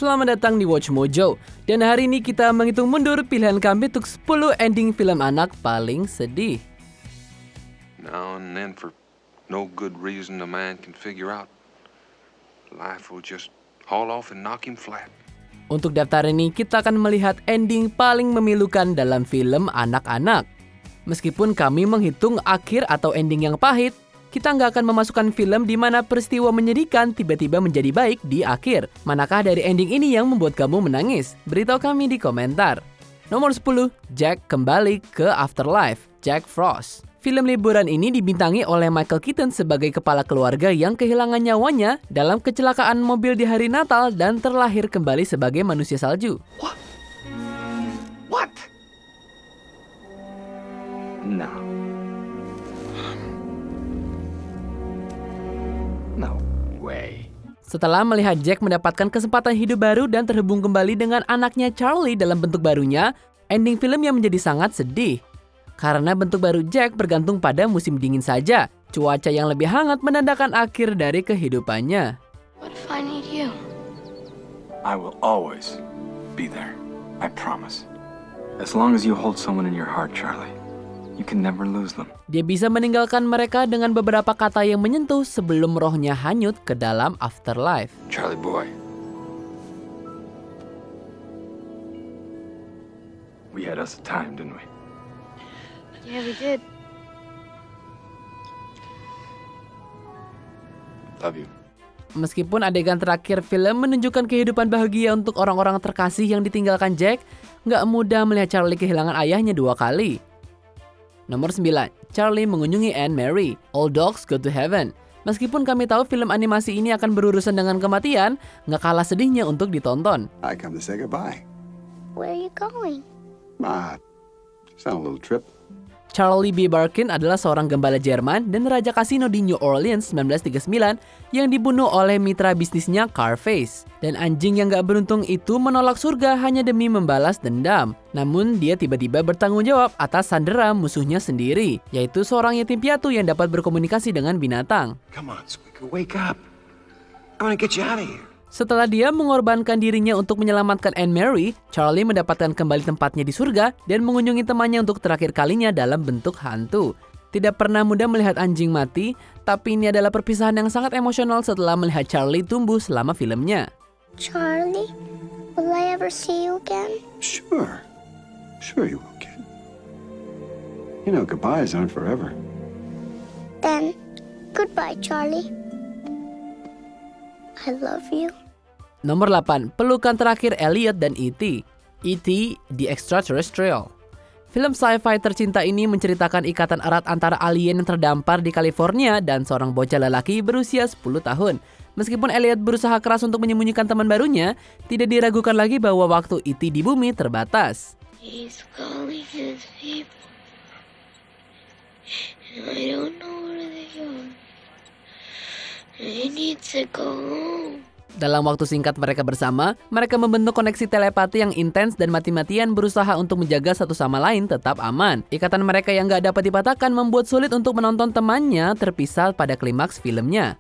Selamat datang di Watch Mojo. Dan hari ini kita menghitung mundur pilihan kami untuk 10 ending film anak paling sedih. Now and then, for no good reason a man can figure out, life will just haul off and knock him flat. Untuk daftar ini, kita akan melihat ending paling memilukan dalam film anak-anak. Meskipun kami menghitung akhir atau ending yang pahit, kita nggak akan memasukkan film di mana peristiwa menyedihkan tiba-tiba menjadi baik di akhir. Manakah dari ending ini yang membuat kamu menangis? Beritahu kami di komentar. Nomor 10, Jack kembali ke Afterlife, Jack Frost. Film liburan ini dibintangi oleh Michael Keaton sebagai kepala keluarga yang kehilangan nyawanya dalam kecelakaan mobil di hari Natal dan terlahir kembali sebagai manusia salju. What? No. No way. Setelah melihat Jack mendapatkan kesempatan hidup baru dan terhubung kembali dengan anaknya Charlie dalam bentuk barunya, ending filmnya menjadi sangat sedih. Karena bentuk baru Jack bergantung pada musim dingin saja. Cuaca yang lebih hangat menandakan akhir dari kehidupannya. What if I need you? I will always be there. I promise. As long as you hold someone in your heart, Charlie, you can never lose them. Dia bisa meninggalkan mereka dengan beberapa kata yang menyentuh sebelum rohnya hanyut ke dalam afterlife. Charlie boy, We had us a time, didn't we? Yeah, we did. love you. Meskipun adegan terakhir film menunjukkan kehidupan bahagia untuk orang-orang terkasih yang ditinggalkan Jack, nggak mudah melihat Charlie kehilangan ayahnya 2 kali. Nomor 9, Charlie mengunjungi Aunt Mary, All Dogs Go to Heaven. Meskipun kami tahu film animasi ini akan berurusan dengan kematian, nggak kalah sedihnya untuk ditonton. I come to say goodbye. Where are you going? Just on a little trip. Charlie B. Barkin adalah seorang gembala Jerman dan raja kasino di New Orleans 1939 yang dibunuh oleh mitra bisnisnya Carface. Dan anjing yang gak beruntung itu menolak surga hanya demi membalas dendam. Namun dia tiba-tiba bertanggung jawab atas sandera musuhnya sendiri, yaitu seorang yatim piatu yang dapat berkomunikasi dengan binatang. Come on, Squeaker, wake up. I want to get you out of here. Setelah dia mengorbankan dirinya untuk menyelamatkan Aunt Mary, Charlie mendapatkan kembali tempatnya di surga dan mengunjungi temannya untuk terakhir kalinya dalam bentuk hantu. Tidak pernah mudah melihat anjing mati, tapi ini adalah perpisahan yang sangat emosional setelah melihat Charlie tumbuh selama filmnya. Charlie, will I ever see you again? Sure you will, kid. You know, goodbyes aren't forever. Then, goodbye, Charlie. I love you. Nomor 8, pelukan terakhir Elliot dan E.T. E.T. The Extraterrestrial. Film sci-fi tercinta ini menceritakan ikatan erat antara alien yang terdampar di California dan seorang bocah lelaki berusia 10 tahun. Meskipun Elliot berusaha keras untuk menyembunyikan teman barunya, tidak diragukan lagi bahwa waktu E.T. di bumi terbatas. He's calling his people. And I don't know where they are. I need to go home. Dalam waktu singkat mereka bersama, mereka membentuk koneksi telepati yang intens dan mati-matian berusaha untuk menjaga satu sama lain tetap aman. Ikatan mereka yang gak dapat dipatahkan membuat sulit untuk menonton temannya terpisah pada klimaks filmnya.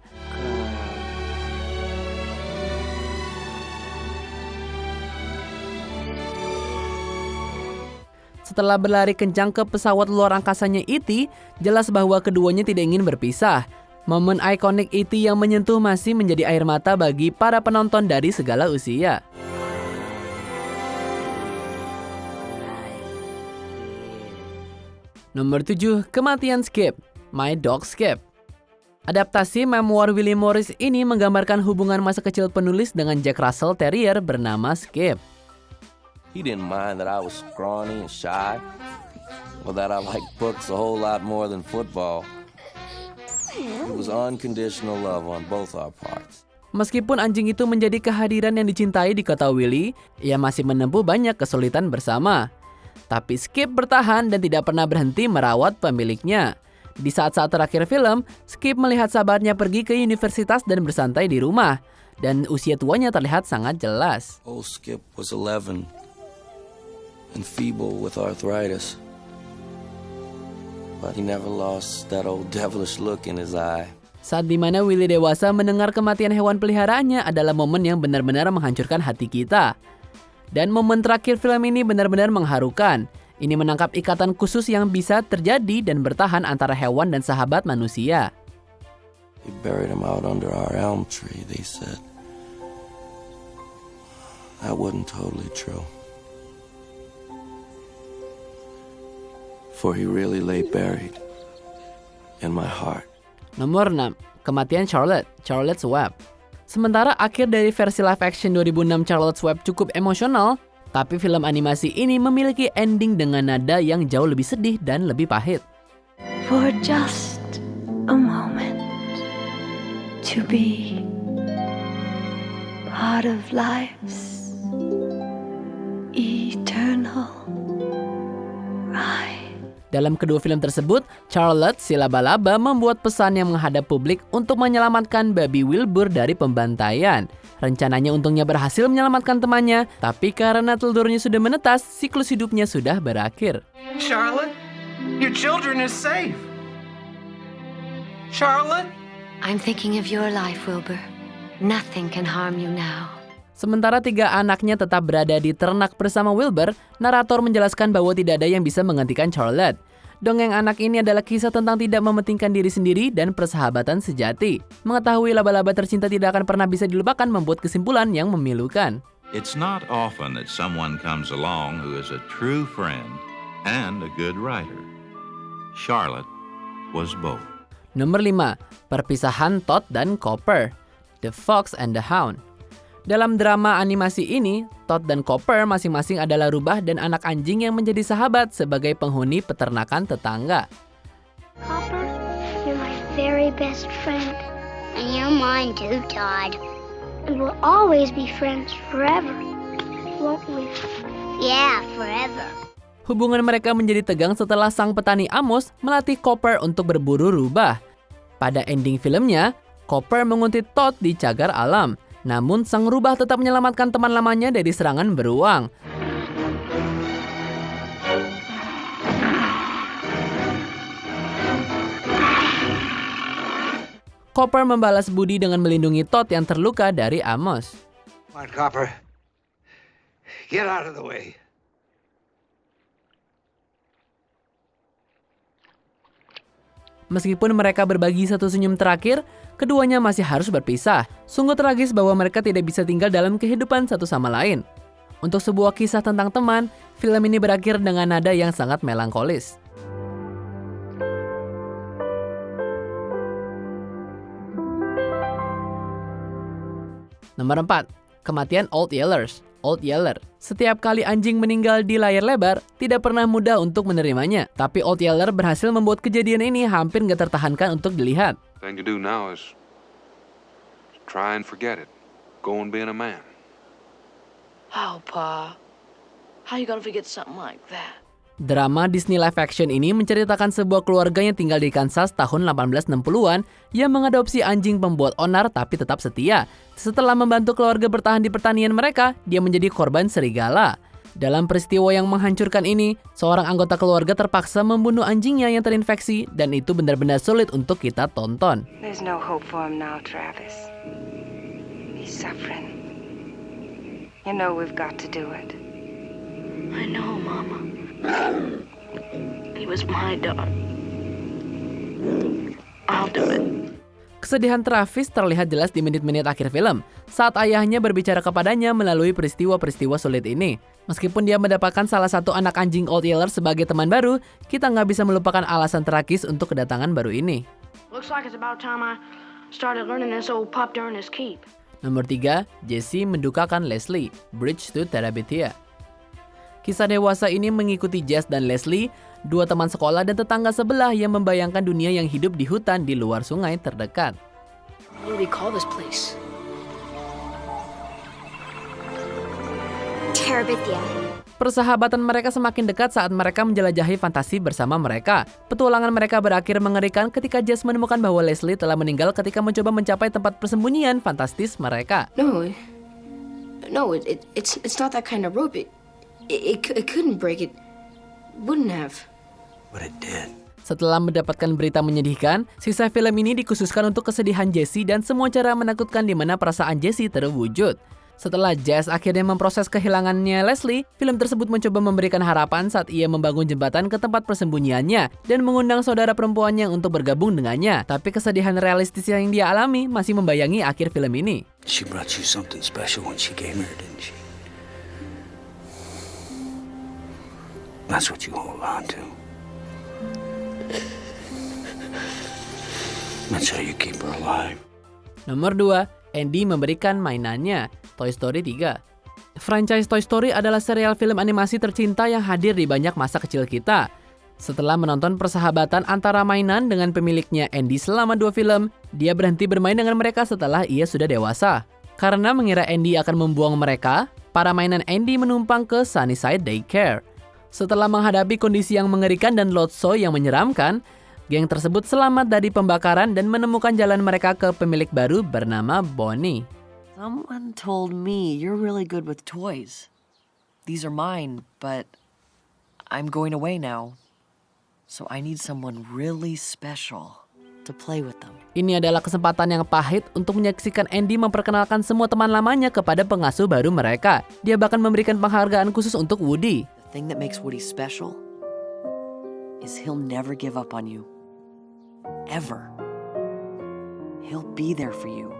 Setelah berlari kencang ke pesawat luar angkasanya E.T., jelas bahwa keduanya tidak ingin berpisah. Momen ikonik E.T. yang menyentuh masih menjadi air mata bagi para penonton dari segala usia. Nomor 7, kematian Skip, My Dog Skip. Adaptasi memoir Willie Morris ini menggambarkan hubungan masa kecil penulis dengan Jack Russell Terrier bernama Skip. He didn't mind that I was scrawny and shy, or that I liked books a whole lot more than football. It was unconditional love on both our parts. Meskipun anjing itu menjadi kehadiran yang dicintai di kota Willie, ia masih menempuh banyak kesulitan bersama. Tapi Skip bertahan dan tidak pernah berhenti merawat pemiliknya. Di saat-saat terakhir film, Skip melihat sahabatnya pergi ke universitas dan bersantai di rumah. Dan usia tuanya terlihat sangat jelas. Old Skip was 11 and feeble with arthritis. But he never lost that old devilish look in his eye. Saat dimana Willy dewasa mendengar kematian hewan peliharaannya adalah momen yang benar-benar menghancurkan hati kita. Dan momen terakhir film ini benar-benar mengharukan. Ini menangkap ikatan khusus yang bisa terjadi dan bertahan antara hewan dan sahabat manusia. They buried him out under our elm tree, they said. That wasn't totally true. For he really lay buried in my heart. Nomor 6. Kematian Charlotte's Web. Sementara akhir dari versi live action 2006 Charlotte's Web cukup emosional, tapi film animasi ini memiliki ending dengan nada yang jauh lebih sedih dan lebih pahit. For just a moment to be part of life's eternal ride. Dalam kedua film tersebut, Charlotte si laba-laba membuat pesan yang menghadap publik untuk menyelamatkan babi Wilbur dari pembantaian. Rencananya untungnya berhasil menyelamatkan temannya, tapi karena telurnya sudah menetas, siklus hidupnya sudah berakhir. Charlotte, your children are safe. Charlotte? I'm thinking of your life, Wilbur. Nothing can harm you now. Sementara 3 anaknya tetap berada di ternak bersama Wilbur, narator menjelaskan bahwa tidak ada yang bisa menggantikan Charlotte. Dongeng anak ini adalah kisah tentang tidak mementingkan diri sendiri dan persahabatan sejati. Mengetahui laba-laba tercinta tidak akan pernah bisa dilupakan membuat kesimpulan yang memilukan. It's not often that someone comes along who is a true friend and a good writer. Charlotte was both. Nomor 5. Perpisahan Todd dan Copper. The Fox and the Hound. Dalam drama animasi ini, Todd dan Copper masing-masing adalah rubah dan anak anjing yang menjadi sahabat sebagai penghuni peternakan tetangga. Copper, you're my very best friend. And you're mine too, Todd. And we'll always be friends forever, won't we? Yeah, forever. Hubungan mereka menjadi tegang setelah sang petani Amos melatih Copper untuk berburu rubah. Pada ending filmnya, Copper menguntit Todd di cagar alam. Namun, sang rubah tetap menyelamatkan teman lamanya dari serangan beruang. Copper membalas budi dengan melindungi Todd yang terluka dari Amos. Come on, Copper. Get out of the way. Meskipun mereka berbagi satu senyum terakhir, keduanya masih harus berpisah. Sungguh tragis bahwa mereka tidak bisa tinggal dalam kehidupan satu sama lain. Untuk sebuah kisah tentang teman, film ini berakhir dengan nada yang sangat melankolis. Nomor 4. Kematian Old Yeller. Setiap kali anjing meninggal di layar lebar, tidak pernah mudah untuk menerimanya. Tapi Old Yeller berhasil membuat kejadian ini hampir nggak tertahankan untuk dilihat. Thing to do now is try and forget it. Go and being a man. How, Pa? How you gonna forget something like that? Drama Disney live action ini menceritakan sebuah keluarga yang tinggal di Kansas tahun 1860-an yang mengadopsi anjing pembuat onar tapi tetap setia. Setelah membantu keluarga bertahan di pertanian mereka, dia menjadi korban serigala. Dalam peristiwa yang menghancurkan ini, seorang anggota keluarga terpaksa membunuh anjingnya yang terinfeksi dan itu benar-benar sulit untuk kita tonton. There's no hope for him now, Travis. He's suffering. You know we've got to do it. I know, Mama. He was my dog. I'll do it. Kesedihan Travis terlihat jelas di menit-menit akhir film, saat ayahnya berbicara kepadanya melalui peristiwa-peristiwa sulit ini. Meskipun dia mendapatkan salah satu anak anjing Old Yeller sebagai teman baru, kita nggak bisa melupakan alasan tragis untuk kedatangan baru ini. Looks like it's about time I started learning this old pop during his keep. Nomor 3, Jesse mendukakan Leslie, Bridge to Terabithia. Kisah dewasa ini mengikuti Jess dan Leslie, dua teman sekolah dan tetangga sebelah yang membayangkan dunia yang hidup di hutan di luar sungai terdekat. What do we call this place? Terabithia. Persahabatan mereka semakin dekat saat mereka menjelajahi fantasi bersama mereka. Petualangan mereka berakhir mengerikan ketika Jess menemukan bahwa Leslie telah meninggal ketika mencoba mencapai tempat persembunyian fantastis mereka. No, it's not that kind of rope. It couldn't break it. Wouldn't have. But it did. Setelah mendapatkan berita menyedihkan, sisa film ini dikhususkan untuk kesedihan Jesse dan semua cara menakutkan di mana perasaan Jesse terwujud. Setelah Jess akhirnya memproses kehilangannya Leslie, film tersebut mencoba memberikan harapan saat ia membangun jembatan ke tempat persembunyiannya dan mengundang saudara perempuannya untuk bergabung dengannya. Tapi kesedihan realistis yang dia alami masih membayangi akhir film ini. She brought you something special when she came here, didn't she? That's what you hold on to. That's how you keep her alive. Nomor 2, Andy memberikan mainannya. Toy Story 3. Franchise Toy Story adalah serial film animasi tercinta yang hadir di banyak masa kecil kita. Setelah menonton persahabatan antara mainan dengan pemiliknya Andy selama 2 film, dia berhenti bermain dengan mereka setelah ia sudah dewasa. Karena mengira Andy akan membuang mereka, para mainan Andy menumpang ke Sunnyside Daycare. Setelah menghadapi kondisi yang mengerikan dan loadshow yang menyeramkan, geng tersebut selamat dari pembakaran dan menemukan jalan mereka ke pemilik baru bernama Bonnie. Someone told me you're really good with toys. These are mine, but I'm going away now. So I need someone really special to play with them. Ini adalah kesempatan yang pahit untuk menyaksikan Andy memperkenalkan semua teman lamanya kepada pengasuh baru mereka. Dia bahkan memberikan penghargaan khusus untuk Woody. The thing that makes Woody special is he'll never give up on you. Ever. He'll be there for you,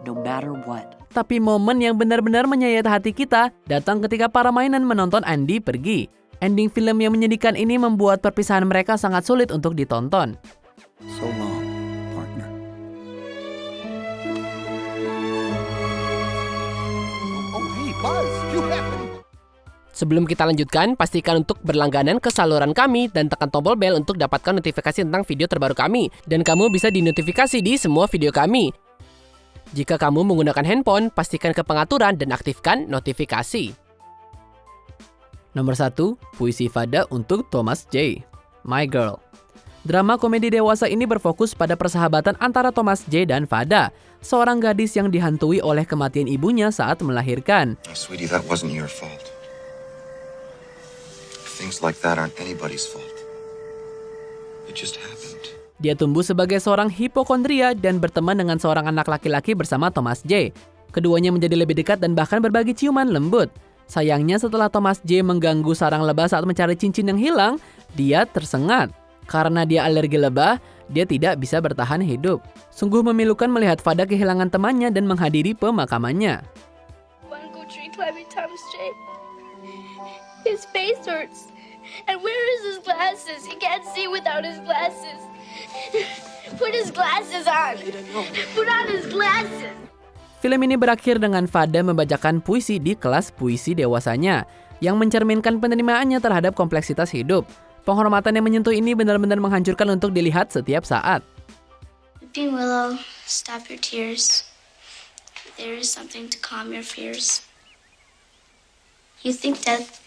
no matter what. Tapi momen yang benar-benar menyayat hati kita datang ketika para mainan menonton Andy pergi. Ending film yang menyedihkan ini membuat perpisahan mereka sangat sulit untuk ditonton. So long, partner. Oh, hey, Buzz, you happen. Sebelum kita lanjutkan, pastikan untuk berlangganan ke saluran kami dan tekan tombol bel untuk dapatkan notifikasi tentang video terbaru kami. Dan kamu bisa dinotifikasi di semua video kami. Jika kamu menggunakan handphone, pastikan ke pengaturan dan aktifkan notifikasi. Nomor 1, Puisi Fada untuk Thomas J. My Girl. Drama komedi dewasa ini berfokus pada persahabatan antara Thomas J dan Fada, seorang gadis yang dihantui oleh kematian ibunya saat melahirkan. Oh, sweetie, that wasn't your fault. Things like that aren't anybody's fault. It just happened. Dia tumbuh sebagai seorang hipokondria dan berteman dengan seorang anak laki-laki bersama Thomas J. Keduanya menjadi lebih dekat dan bahkan berbagi ciuman lembut. Sayangnya setelah Thomas J mengganggu sarang lebah saat mencari cincin yang hilang, dia tersengat. Karena dia alergi lebah, dia tidak bisa bertahan hidup. Sungguh memilukan melihat Fada kehilangan temannya dan menghadiri pemakamannya. Uncle tree climbing Thomas J. His face hurts. And where is his glasses? He can't see without his glasses. Put his glasses on. Put on his glasses. Film ini berakhir dengan Fada membacakan puisi di kelas puisi dewasanya, yang mencerminkan penerimaannya terhadap kompleksitas hidup. Penghormatan yang menyentuh ini benar-benar menghancurkan untuk dilihat setiap saat. Weeping Willow, stop your tears. There is something to calm your fears. You think death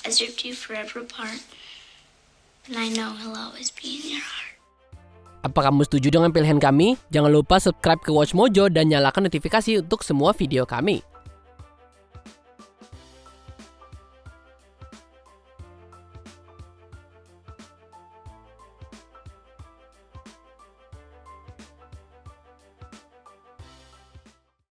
has ripped you forever apart, and I know he'll always be in your heart. Apa kamu setuju dengan pilihan kami? Jangan lupa subscribe ke Watch Mojo dan nyalakan notifikasi untuk semua video kami.